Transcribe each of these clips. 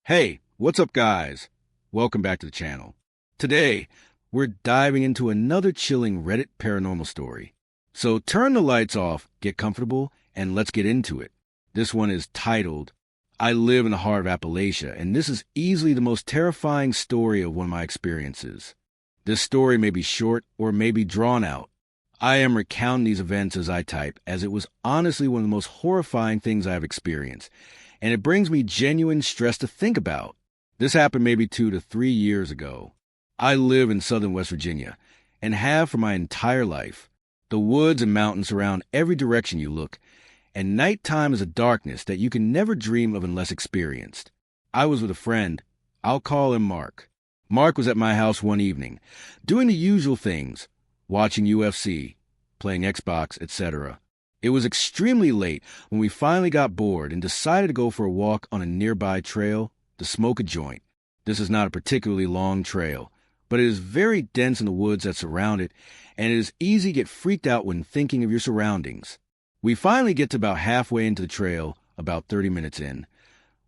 Hey, what's up, guys? Welcome back to the channel. Today, we're diving into another chilling Reddit paranormal story. So turn the lights off, get comfortable, and let's get into it. This one is titled, I Live in the Heart of Appalachia, and this is easily the most terrifying story of one of my experiences. This story may be short or may be drawn out. I am recounting these events as I type, as it was honestly one of the most horrifying things I've experienced, and it brings me genuine stress to think about. This happened maybe 2 to 3 years ago. I live in southern West Virginia, and have for my entire life. The woods and mountains surround every direction you look, and nighttime is a darkness that you can never dream of unless experienced. I was with a friend. I'll call him Mark. Mark was at my house one evening, doing the usual things, watching UFC, playing Xbox, etc. It was extremely late when we finally got bored and decided to go for a walk on a nearby trail to smoke a joint. This is not a particularly long trail, but it is very dense in the woods that surround it, and it is easy to get freaked out when thinking of your surroundings. We finally get to about halfway into the trail, about 30 minutes in,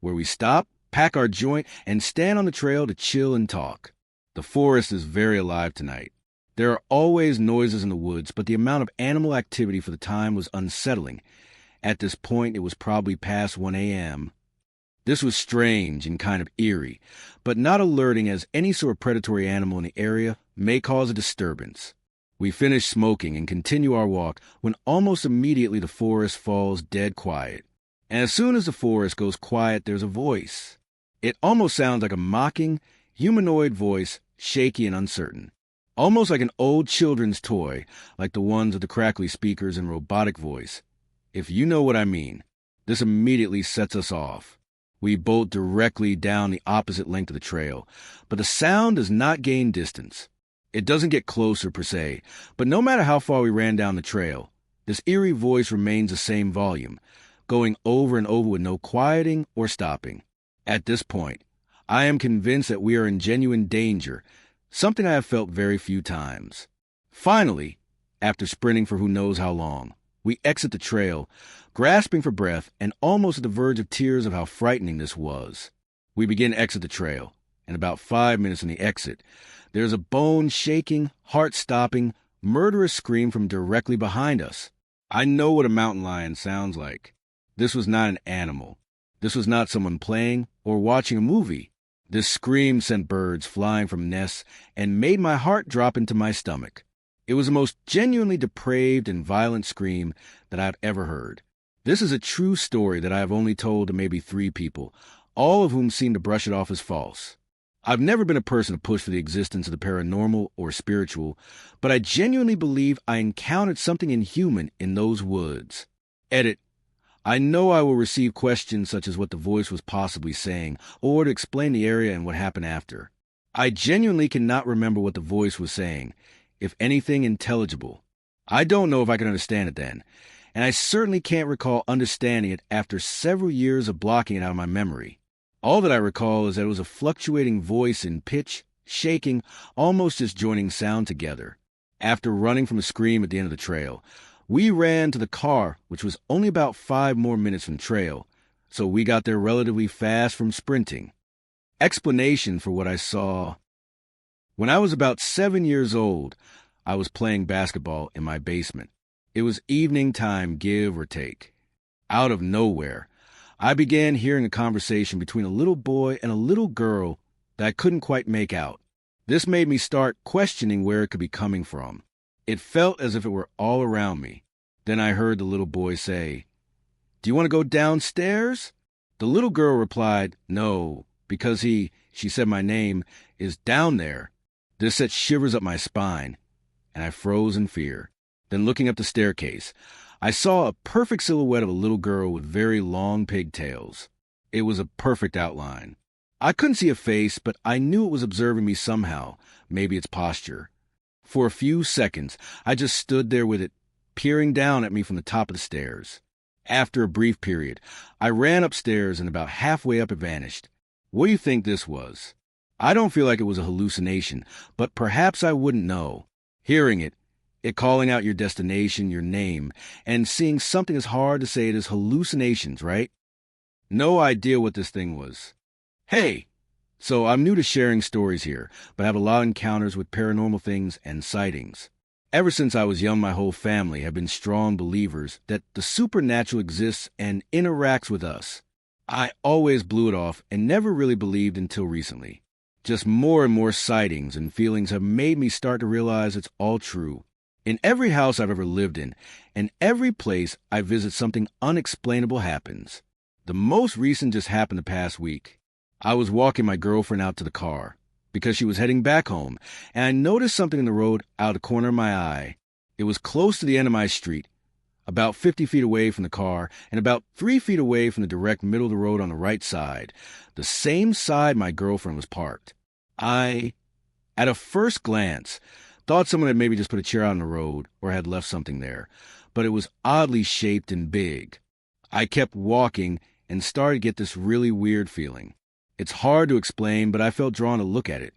where we stop, pack our joint, and stand on the trail to chill and talk. The forest is very alive tonight. There are always noises in the woods, but the amount of animal activity for the time was unsettling. At this point, it was probably past 1 a.m. This was strange and kind of eerie, but not alerting, as any sort of predatory animal in the area may cause a disturbance. We finish smoking and continue our walk when almost immediately the forest falls dead quiet. And as soon as the forest goes quiet, there's a voice. It almost sounds like a mocking, humanoid voice, shaky and uncertain. Almost like an old children's toy, like the ones with the crackly speakers and robotic voice. If you know what I mean, this immediately sets us off. We bolt directly down the opposite length of the trail, but the sound does not gain distance. It doesn't get closer per se, but no matter how far we ran down the trail, this eerie voice remains the same volume, going over and over with no quieting or stopping. At this point, I am convinced that we are in genuine danger, something I have felt very few times. Finally, after sprinting for who knows how long, we exit the trail, grasping for breath and almost at the verge of tears of how frightening this was. We begin to exit the trail, and about 5 minutes in the exit, there's a bone-shaking, heart-stopping, murderous scream from directly behind us. I know what a mountain lion sounds like. This was not an animal. This was not someone playing or watching a movie. This scream sent birds flying from nests and made my heart drop into my stomach. It was the most genuinely depraved and violent scream that I've ever heard. This is a true story that I have only told to maybe 3 people, all of whom seem to brush it off as false. I've never been a person to push for the existence of the paranormal or spiritual, but I genuinely believe I encountered something inhuman in those woods. Edit. I know I will receive questions such as what the voice was possibly saying, or to explain the area and what happened after. I genuinely cannot remember what the voice was saying, if anything intelligible. I don't know if I could understand it then, and I certainly can't recall understanding it after several years of blocking it out of my memory. All that I recall is that it was a fluctuating voice in pitch, shaking, almost disjoining sound together. After running from a scream at the end of the trail, we ran to the car, which was only about 5 more minutes from trail, so we got there relatively fast from sprinting. Explanation for what I saw. When I was about 7 years old, I was playing basketball in my basement. It was evening time, give or take. Out of nowhere, I began hearing a conversation between a little boy and a little girl that I couldn't quite make out. This made me start questioning where it could be coming from. It felt as if it were all around me. Then I heard the little boy say, "Do you want to go downstairs?" The little girl replied, "No, because she said my name, is down there." This set shivers up my spine, and I froze in fear. Then looking up the staircase, I saw a perfect silhouette of a little girl with very long pigtails. It was a perfect outline. I couldn't see a face, but I knew it was observing me somehow, maybe its posture. For a few seconds, I just stood there with it, peering down at me from the top of the stairs. After a brief period, I ran upstairs, and about halfway up it vanished. What do you think this was? I don't feel like it was a hallucination, but perhaps I wouldn't know. Hearing it calling out your destination, your name, and seeing something as hard to say it as hallucinations, right? No idea what this thing was. Hey! So I'm new to sharing stories here, but I have a lot of encounters with paranormal things and sightings. Ever since I was young, my whole family have been strong believers that the supernatural exists and interacts with us. I always blew it off and never really believed until recently. Just more and more sightings and feelings have made me start to realize it's all true. In every house I've ever lived in, and every place I visit, something unexplainable happens. The most recent just happened the past week. I was walking my girlfriend out to the car because she was heading back home, and I noticed something in the road out of the corner of my eye. It was close to the end of my street, about 50 feet away from the car, and about 3 feet away from the direct middle of the road on the right side, the same side my girlfriend was parked. At a first glance, thought someone had maybe just put a chair out on the road or had left something there, but it was oddly shaped and big. I kept walking and started to get this really weird feeling. It's hard to explain, but I felt drawn to look at it,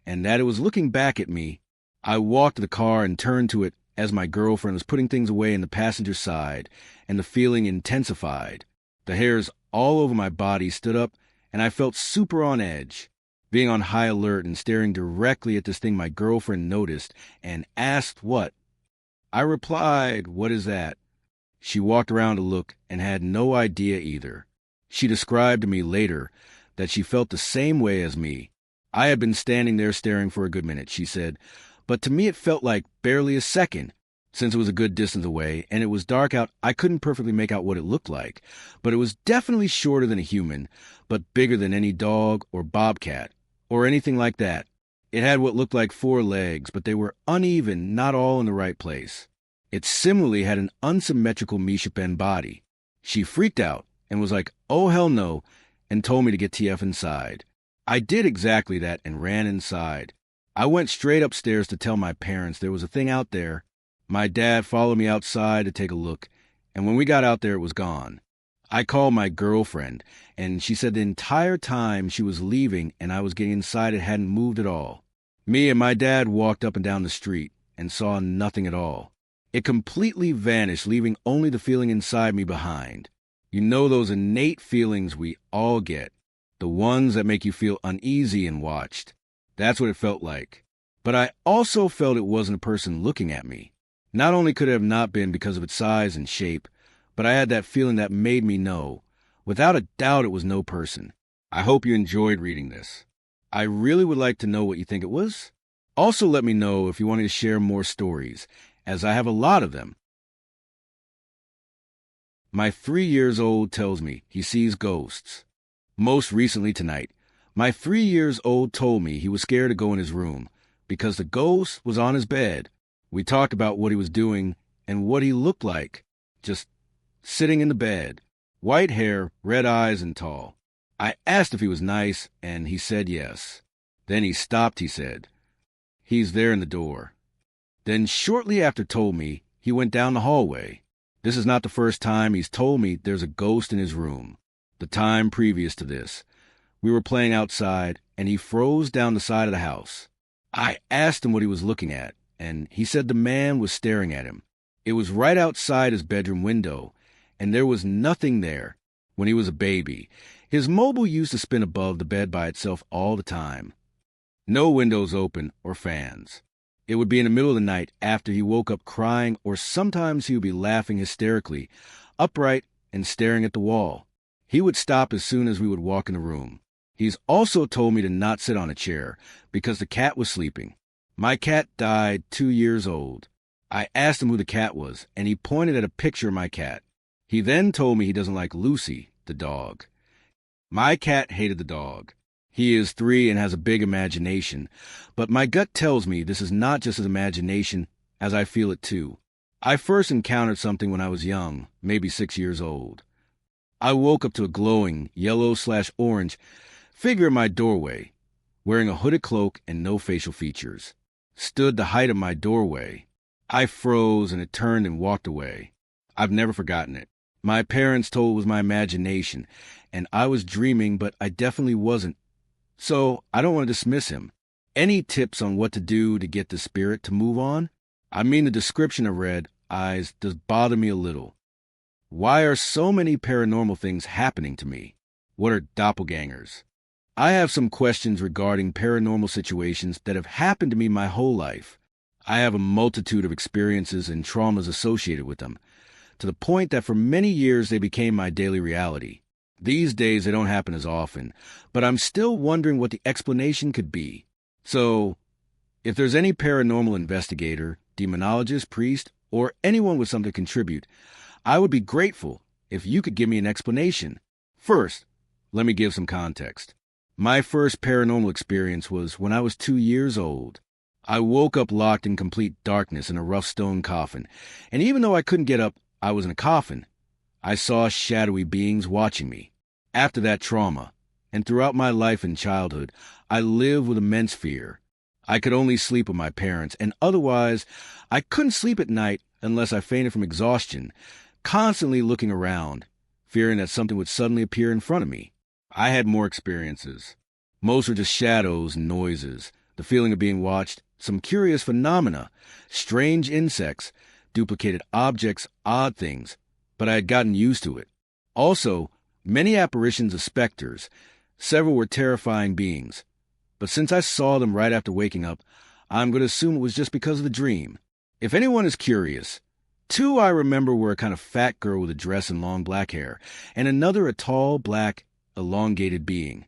and that it was looking back at me. I walked to the car and turned to it as my girlfriend was putting things away in the passenger side, and the feeling intensified. The hairs all over my body stood up, and I felt super on edge, being on high alert and staring directly at this thing my girlfriend noticed and asked what. I replied, "What is that?" She walked around to look and had no idea either. She described to me later that she felt the same way as me. I had been standing there staring for a good minute, she said, but to me it felt like barely a second. Since it was a good distance away and it was dark out, I couldn't perfectly make out what it looked like, but it was definitely shorter than a human, but bigger than any dog or bobcat or anything like that. It had what looked like 4 legs, but they were uneven, not all in the right place. It similarly had an unsymmetrical Mishapen body. She freaked out and was like, "Oh hell no," and told me to get TF inside. I did exactly that and ran inside. I went straight upstairs to tell my parents there was a thing out there. My dad followed me outside to take a look, and when we got out there, it was gone. I called my girlfriend, and she said the entire time she was leaving and I was getting inside, it hadn't moved at all. Me and my dad walked up and down the street and saw nothing at all. It completely vanished, leaving only the feeling inside me behind. You know those innate feelings we all get, the ones that make you feel uneasy and watched. That's what it felt like. But I also felt it wasn't a person looking at me. Not only could it have not been because of its size and shape, but I had that feeling that made me know. Without a doubt, it was no person. I hope you enjoyed reading this. I really would like to know what you think it was. Also, let me know if you want me to share more stories, as I have a lot of them. My 3-year-old tells me he sees ghosts. Most recently tonight, my 3-year-old told me he was scared to go in his room because the ghost was on his bed. We talked about what he was doing and what he looked like, just sitting in the bed, white hair, red eyes, and tall. I asked if he was nice, and he said yes. Then he stopped, he said. He's there in the door. Then shortly after told me he went down the hallway. This is not the first time he's told me there's a ghost in his room. The time previous to this, we were playing outside, and he froze down the side of the house. I asked him what he was looking at, and he said the man was staring at him. It was right outside his bedroom window, and there was nothing there. When he was a baby, his mobile used to spin above the bed by itself all the time. No windows open or fans. It would be in the middle of the night after he woke up crying, or sometimes he would be laughing hysterically, upright and staring at the wall. He would stop as soon as we would walk in the room. He's also told me to not sit on a chair because the cat was sleeping. My cat died 2 years old. I asked him who the cat was, and he pointed at a picture of my cat. He then told me he doesn't like Lucy, the dog. My cat hated the dog. He is 3 and has a big imagination, but my gut tells me this is not just his imagination, as I feel it too. I first encountered something when I was young, maybe 6 years old. I woke up to a glowing yellow/orange figure in my doorway, wearing a hooded cloak and no facial features. Stood the height of my doorway. I froze and it turned and walked away. I've never forgotten it. My parents told it was my imagination, and I was dreaming, but I definitely wasn't. So I don't want to dismiss him. Any tips on what to do to get the spirit to move on? I mean, the description of red eyes does bother me a little. Why are so many paranormal things happening to me? What are doppelgangers? I have some questions regarding paranormal situations that have happened to me my whole life. I have a multitude of experiences and traumas associated with them, to the point that for many years they became my daily reality. These days they don't happen as often, but I'm still wondering what the explanation could be. So, if there's any paranormal investigator, demonologist, priest, or anyone with something to contribute, I would be grateful if you could give me an explanation. First, let me give some context. My first paranormal experience was when I was 2 years old. I woke up locked in complete darkness in a rough stone coffin, and even though I couldn't get up, I was in a coffin. I saw shadowy beings watching me. After that trauma, and throughout my life and childhood, I lived with immense fear. I could only sleep with my parents, and otherwise, I couldn't sleep at night unless I fainted from exhaustion, constantly looking around, fearing that something would suddenly appear in front of me. I had more experiences. Most were just shadows and noises, the feeling of being watched, some curious phenomena, strange insects, duplicated objects, odd things, but I had gotten used to it. Also, many apparitions of specters. Several were terrifying beings. But since I saw them right after waking up, I'm going to assume it was just because of the dream. If anyone is curious, 2 I remember were a kind of fat girl with a dress and long black hair, and another a tall, black, elongated being.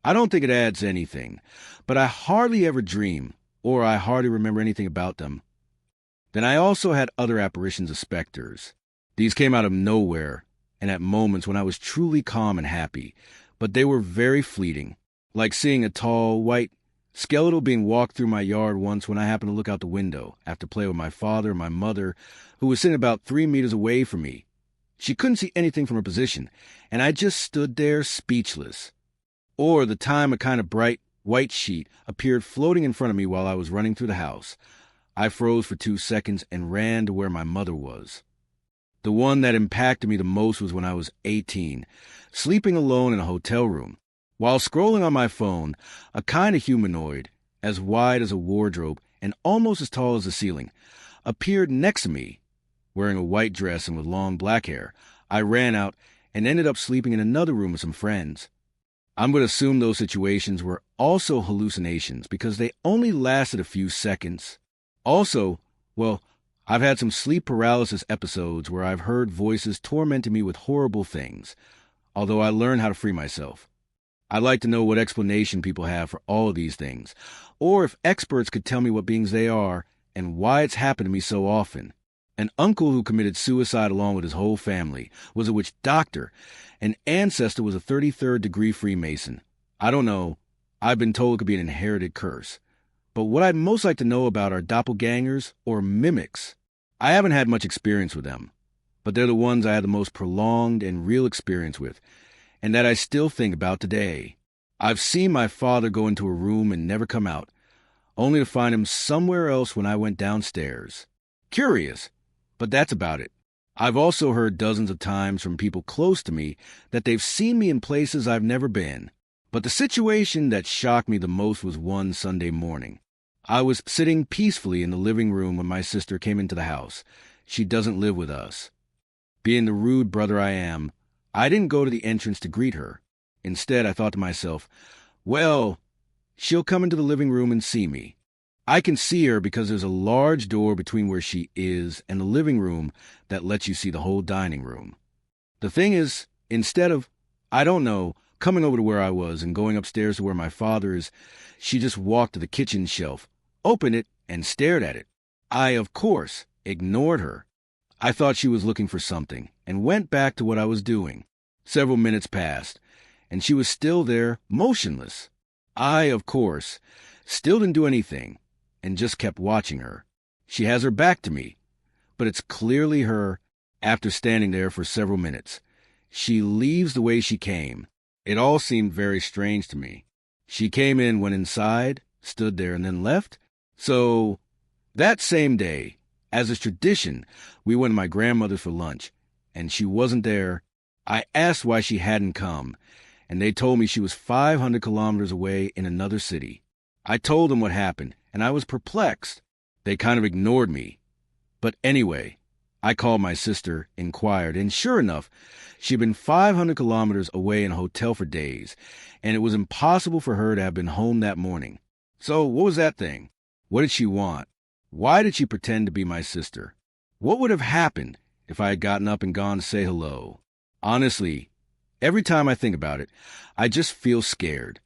I don't think it adds anything, but I hardly ever dream, or I hardly remember anything about them. Then I also had other apparitions of specters. These came out of nowhere, and at moments when I was truly calm and happy, but they were very fleeting, like seeing a tall, white skeletal being walked through my yard once when I happened to look out the window after playing with my father and my mother, who was sitting about 3 meters away from me. She couldn't see anything from her position, and I just stood there speechless. Or the time a kind of bright, white sheet appeared floating in front of me while I was running through the house. I froze for 2 seconds and ran to where my mother was. The one that impacted me the most was when I was 18, sleeping alone in a hotel room. While scrolling on my phone, a kind of humanoid, as wide as a wardrobe and almost as tall as the ceiling, appeared next to me, wearing a white dress and with long black hair. I ran out and ended up sleeping in another room with some friends. I'm going to assume those situations were also hallucinations because they only lasted a few seconds. Also, well, I've had some sleep paralysis episodes where I've heard voices tormenting me with horrible things, although I learned how to free myself. I'd like to know what explanation people have for all of these things, or if experts could tell me what beings they are and why it's happened to me so often. An uncle who committed suicide along with his whole family was a witch doctor. An ancestor was a 33rd degree Freemason. I don't know. I've been told it could be an inherited curse. But what I'd most like to know about are doppelgangers or mimics. I haven't had much experience with them, but they're the ones I had the most prolonged and real experience with, and that I still think about today. I've seen my father go into a room and never come out, only to find him somewhere else when I went downstairs. Curious, but that's about it. I've also heard dozens of times from people close to me that they've seen me in places I've never been. But the situation that shocked me the most was one Sunday morning. I was sitting peacefully in the living room when my sister came into the house. She doesn't live with us. Being the rude brother I am, I didn't go to the entrance to greet her. Instead, I thought to myself, well, she'll come into the living room and see me. I can see her because there's a large door between where she is and the living room that lets you see the whole dining room. The thing is, instead of, I don't know, coming over to where I was and going upstairs to where my father is, she just walked to the kitchen shelf, opened it, and stared at it. I, of course, ignored her. I thought she was looking for something and went back to what I was doing. Several minutes passed, and she was still there, motionless. I, of course, still didn't do anything and just kept watching her. She has her back to me, but it's clearly her after standing there for several minutes. She leaves the way she came. It all seemed very strange to me. She came in, went inside, stood there, and then left. So, that same day, as is tradition, we went to my grandmother's for lunch, and she wasn't there. I asked why she hadn't come, and they told me she was 500 kilometers away in another city. I told them what happened, and I was perplexed. They kind of ignored me. But anyway, I called my sister, inquired, and sure enough, she'd been 500 kilometers away in a hotel for days, and it was impossible for her to have been home that morning. So what was that thing? What did she want? Why did she pretend to be my sister? What would have happened if I had gotten up and gone to say hello? Honestly, every time I think about it, I just feel scared.